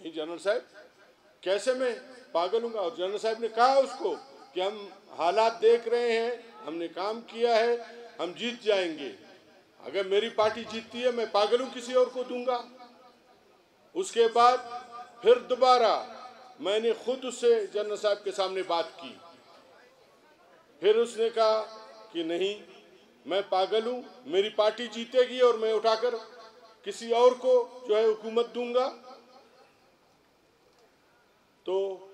नहीं जनरल साहब, कैसे मैं पागल हूँ? और जनरल साहब ने कहा उसको कि हम हालात देख रहे हैं, हमने काम किया है, हम जीत जाएंगे। अगर मेरी पार्टी जीतती है मैं पागल हूँ किसी और को दूंगा। उसके बाद फिर दोबारा मैंने खुद उससे जनरल साहब के सामने बात की। फिर उसने कहा कि नहीं, मैं पागल हूँ, मेरी पार्टी जीतेगी और मैं उठाकर किसी और को जो है हुकूमत दूंगा। तो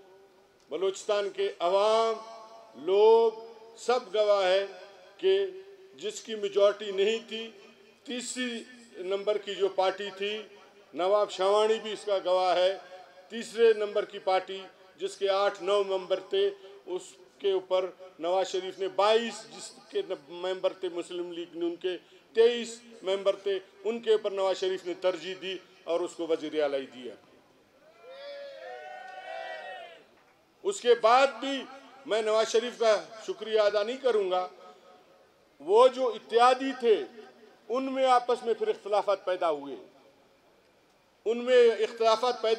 बलूचिस्तान के अवाम, लोग सब गवाह है कि जिसकी मेजॉरिटी नहीं थी, तीसरी नंबर की जो पार्टी थी, नवाब शावानी भी इसका गवाह है, तीसरे नंबर की पार्टी जिसके 8-9 मेंबर थे, उसके ऊपर नवाज शरीफ ने 22 जिसके मेंबर थे, मुस्लिम लीग ने उनके 23 मेंबर थे, उनके ऊपर नवाज शरीफ ने तरजीह दी और उसको वज़ीर आला दिया। उसके बाद भी मैं नवाज शरीफ का शुक्रिया अदा नहीं करूंगा। वो जो इत्यादी थे उनमें आपस में फिर इख्तलाफात पैदा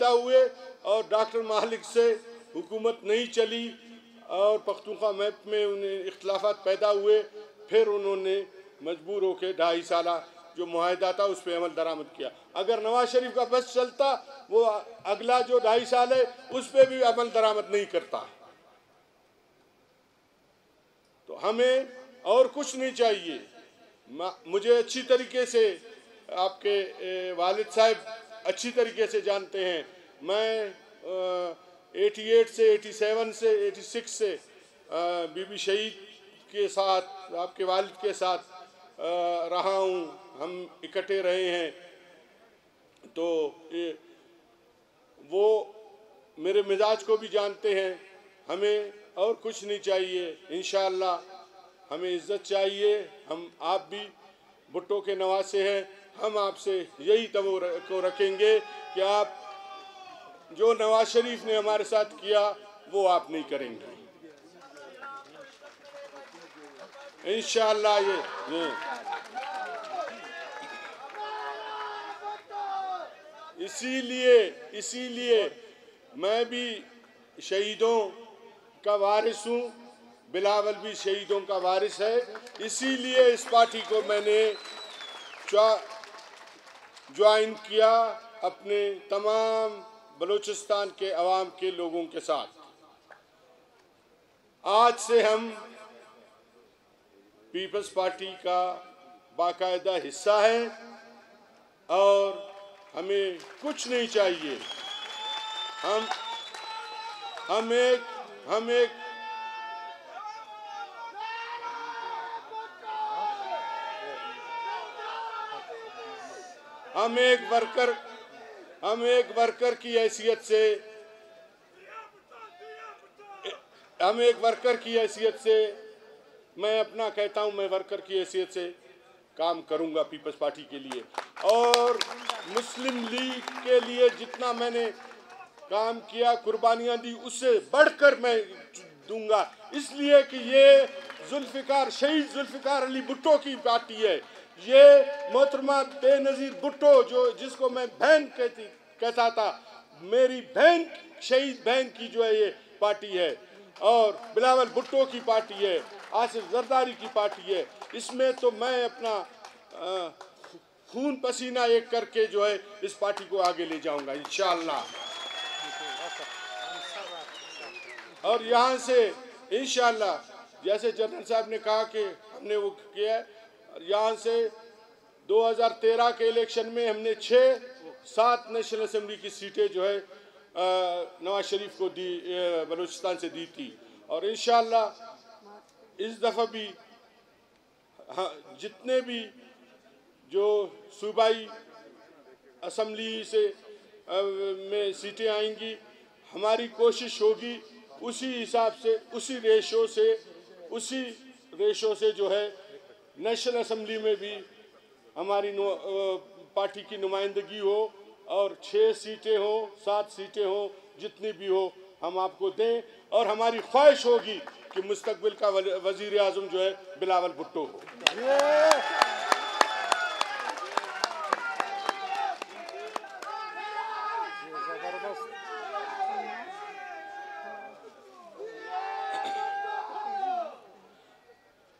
हुए और डॉक्टर मालिक से हुकूमत नहीं चली और पख्तूनख्वा मैप में उन्हें इख्तलाफात पैदा हुए। फिर उन्होंने मजबूर होकर 2.5 साल जो मुआहदा था उस पर अमल दरामद किया। अगर नवाज शरीफ का बस चलता, वो अगला जो 2.5 साल है उस पर भी अमल दरामद नहीं करता। तो हमें और कुछ नहीं चाहिए। मुझे अच्छी तरीके से आपके वालिद साहब अच्छी तरीके से जानते हैं। मैं 88 से 87 से 86 से बीबी शहीद के साथ, आपके वालिद के साथ रहा हूँ, हम इकट्ठे रहे हैं। तो वो मेरे मिजाज को भी जानते हैं। हमें और कुछ नहीं चाहिए। इंशाअल्लाह हमें इज़्ज़त चाहिए। हम, आप भी भुट्टो के नवासे हैं, हम आपसे यही तवक्को रखेंगे कि आप जो नवाज शरीफ ने हमारे साथ किया वो आप नहीं करेंगे इंशाअल्लाह। ये इसीलिए मैं भी शहीदों का वारिस हूँ, बिलावल भी शहीदों का वारिस है। इसीलिए इस पार्टी को मैंने ज्वाइन किया अपने तमाम बलूचिस्तान के अवाम के लोगों के साथ। आज से हम पीपल्स पार्टी का बाकायदा हिस्सा है और हमें कुछ नहीं चाहिए। हम एक वर्कर की हैसियत से मैं अपना कहता हूं, मैं वर्कर की हैसियत से काम करूंगा पीपल्स पार्टी के लिए और मुस्लिम लीग के लिए जितना मैंने काम किया, कुर्बानियां दी, उससे बढ़कर मैं दूंगा। इसलिए कि ये शहीद जुल्फ़िकार अली भुट्टो की पार्टी है। ये मोहतरमा बेनज़ीर भुट्टो जिसको मैं बहन कहता था, मेरी बहन, शहीद बहन की जो है ये पार्टी है और बिलावल भुट्टो की पार्टी है, आसिफ जरदारी की पार्टी है। इसमें तो मैं अपना खून पसीना एक करके जो है इस पार्टी को आगे ले जाऊंगा इंशाअल्लाह। और यहाँ से इंशाअल्लाह, जैसे जनरल साहब ने कहा कि हमने वो किया है, यहाँ से 2013 के इलेक्शन में हमने 6-7 नेशनल असेंबली की सीटें जो है नवाज शरीफ को दी, बलूचिस्तान से दी थी। और इंशाअल्लाह इस दफ़ा भी जितने भी जो सूबाई असम्बली से में सीटें आएंगी, हमारी कोशिश होगी उसी हिसाब से, उसी रेशो से जो है नेशनल असेंबली में भी हमारी पार्टी की नुमाइंदगी हो और 6 सीटें हो, 7 सीटें हो, जितनी भी हो हम आपको दें। और हमारी ख्वाहिश होगी कि मुस्तकबिल का वज़ीर आज़म जो है बिलावल भुट्टो हो।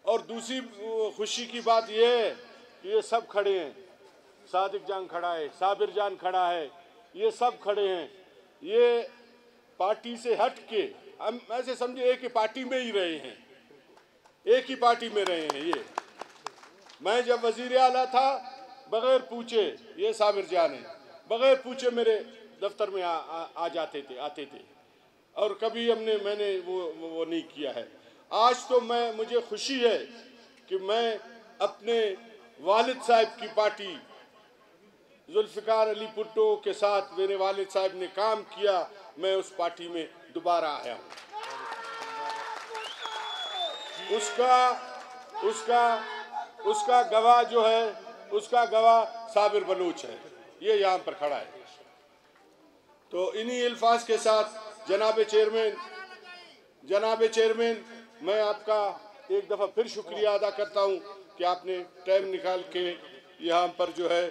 और दूसरी खुशी की बात यह है कि ये सब खड़े हैं, सादिक जान खड़ा है, साबिर जान खड़ा है, ये सब खड़े हैं। ये पार्टी से हट के हम ऐसे समझे एक ही पार्टी में ही रहे हैं, एक ही पार्टी में रहे हैं। ये मैं जब वजीर आला था बगैर पूछे, ये साबिर जान है, बगैर पूछे मेरे दफ्तर में आ जाते थे, आते थे, और कभी मैंने वो नहीं किया है। आज तो मुझे खुशी है कि मैं अपने वालिद साहब की पार्टी जुल्फ़िकार अली भुट्टो के साथ, मेरे वालिद साहब ने काम किया, मैं उस पार्टी में दोबारा आया हूँ। उसका गवाह जो है, उसका गवाह साबिर बलूच है, ये यहाँ पर खड़ा है। तो इन्हीं अल्फाज के साथ जनाब चेयरमैन, मैं आपका एक दफ़ा फिर शुक्रिया अदा करता हूँ कि आपने टाइम निकाल के यहाँ पर जो है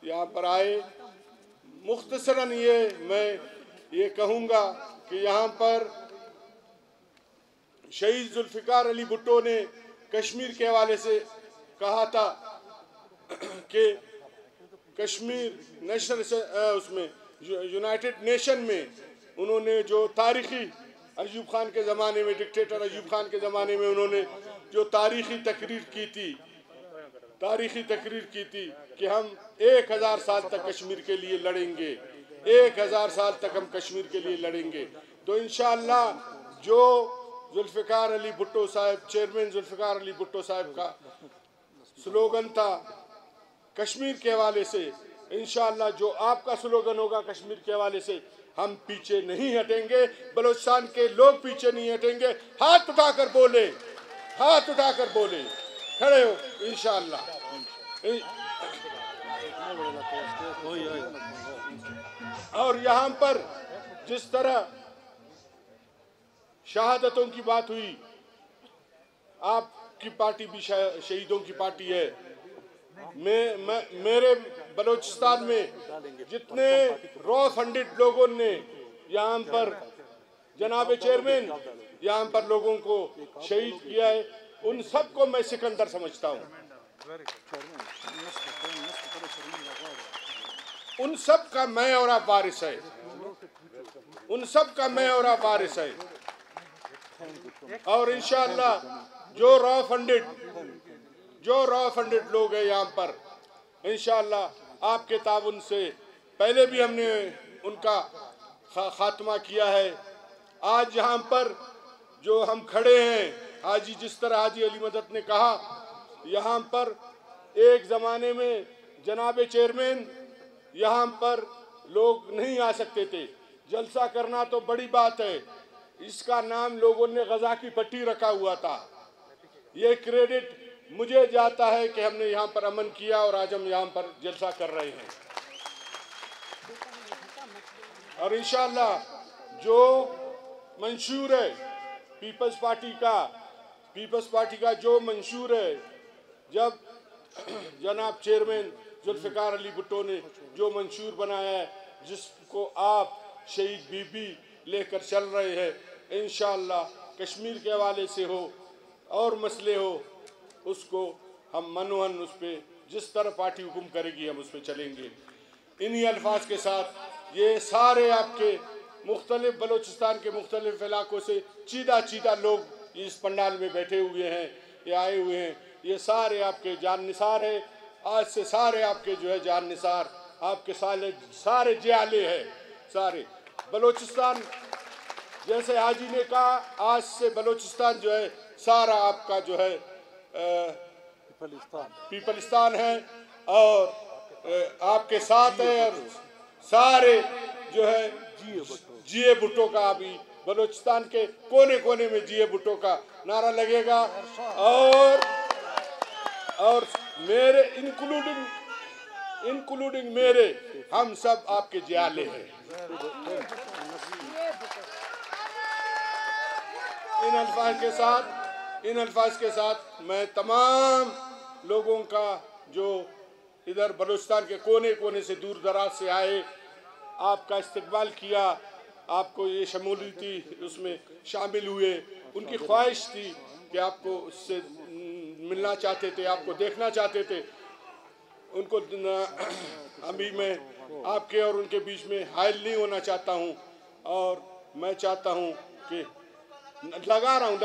यहाँ पर आए। मुख्तसरन मैं ये कहूँगा कि यहाँ पर शहीद जुल्फ़िकार अली भुट्टो ने कश्मीर के हवाले से कहा था कि कश्मीर नेशनल उसमें यूनाइटेड नेशन में उन्होंने जो तारीख़ी अयूब खान के ज़माने में, डिक्टेटर अयूब खान के ज़माने में उन्होंने जो तारीख़ी तकरीर की थी कि हम 1000 साल तक कश्मीर के लिए लड़ेंगे, 1000 साल तक हम कश्मीर के लिए लड़ेंगे। तो इंशाअल्लाह जो जुल्फ़िकार अली भुट्टो साहब, चेयरमैन जुल्फ़िकार अली भुट्टो साहब का स्लोगन था कश्मीर के हवाले से, इंशाअल्लाह जो आपका स्लोगन होगा कश्मीर के हवाले से, हम पीछे नहीं हटेंगे, बलूचिस्तान के लोग पीछे नहीं हटेंगे। हाथ उठाकर बोले, हाथ उठाकर बोले, खड़े हो इंशाअल्लाह। और यहाँ पर जिस तरह शहादतों की बात हुई, आपकी पार्टी भी शहीदों की पार्टी है। मेरे बलूचिस्तान में जितने रॉ फंडेड लोगों ने यहाँ पर जनाब चेयरमैन यहाँ पर लोगों को शहीद किया है, उन सबको मैं सिकंदर समझता हूँ। उन सब का मैं और आप वारिस है, उन सब का मैं और आप वारिस है। और इंशाअल्लाह जो रॉ फंडेड लोग हैं यहाँ पर, इंशाअल्लाह आपके ताउन से पहले भी हमने उनका खात्मा किया है। आज यहाँ पर जो हम खड़े हैं, हाजी जिस तरह हाजी अली मदद ने कहा, यहाँ पर एक ज़माने में जनाब चेयरमैन यहाँ पर लोग नहीं आ सकते थे, जलसा करना तो बड़ी बात है, इसका नाम लोगों ने गजा की पट्टी रखा हुआ था। ये क्रेडिट मुझे जाता है कि हमने यहाँ पर अमन किया और आज हम यहाँ पर जलसा कर रहे हैं। और इंशाअल्लाह जो मंशूर है पीपल्स पार्टी का जो मंशूर है, जब जनाब चेयरमैन जुल्फ़िकार अली भुट्टो ने जो मंशूर बनाया है, जिसको आप शहीद बीबी लेकर चल रहे हैं, इंशाअल्लाह कश्मीर के हवाले से हो और मसले हो, उसको हम मनोहन उस पर जिस तरह पार्टी हुक्म करेगी हम उस पर चलेंगे। इन्हीं अल्फाज के साथ ये सारे आपके मुख्तलिफ बलूचिस्तान के मुख्तलिफ इलाकों से चीदा लोग इस पंडाल में बैठे हुए हैं, ये आए हुए हैं, ये सारे आपके जान निसार है। आज से सारे आपके जो है जान निसार, आपके सारे जियाले हैं, सारे बलूचिस्तान। जैसे हाजी ने कहा, आज से बलूचिस्तान जो है सारा आपका जो है पीपलिस्तान है और आपके साथ है। और सारे जो है जिए भुट्टो का अभी बलूचिस्तान के कोने कोने में जिए भुट्टो का नारा लगेगा। और मेरे इंक्लूडिंग मेरे, हम सब आपके जियाले हैं। इन अल्फाज के साथ मैं तमाम लोगों का जो इधर बलूचिस्तान के कोने कोने से दूर दराज से आए, आपका इस्तकबाल किया, आपको ये शमूलियती उसमें शामिल हुए। उनकी ख्वाहिश थी कि आपको उससे मिलना चाहते थे, आपको देखना चाहते थे। उनको अभी मैं आपके और उनके बीच में हायल नहीं होना चाहता हूँ, और मैं चाहता हूँ कि लगा रहा हूँ।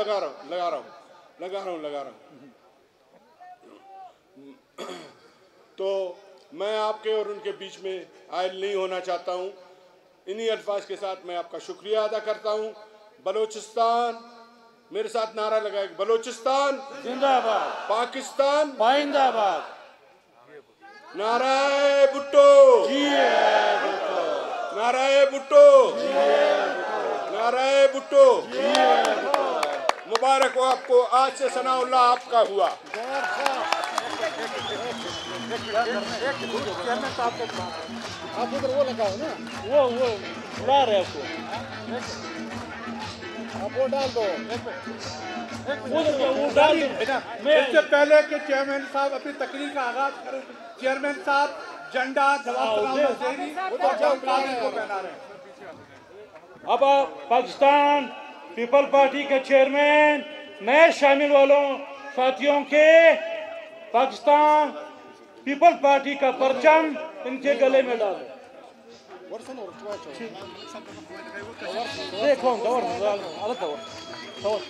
तो मैं आपके और उनके बीच में हायल नहीं होना चाहता हूँ। इन्हीं अल्फाज के साथ मैं आपका शुक्रिया अदा करता हूँ। बलोचिस्तान, मेरे साथ नारा लगाएगा, बलोचिस्तान जिंदाबाद, पाकिस्तान पाइंदाबाद, नाराए भुट्टो, नाराए भुट्टो, नाराए भुट्टो। मुबारक हो आपको, आज से सनाउल्लाह आपका हुआ। आप उधर वो लगाओ ना, वो उड़ा रहे आपको, आप वो डाल दो, वो डाल दो। इससे पहले कि चेयरमैन साहब अपनी तकरीर का आगाज करें, चेयरमैन साहब झंडा जवाब को पहना रहे हैं। अब पाकिस्तान पीपल पार्टी के चेयरमैन नए शामिल वालों साथियों के पाकिस्तान पीपल पार्टी का परचम इनके गले में डालें। और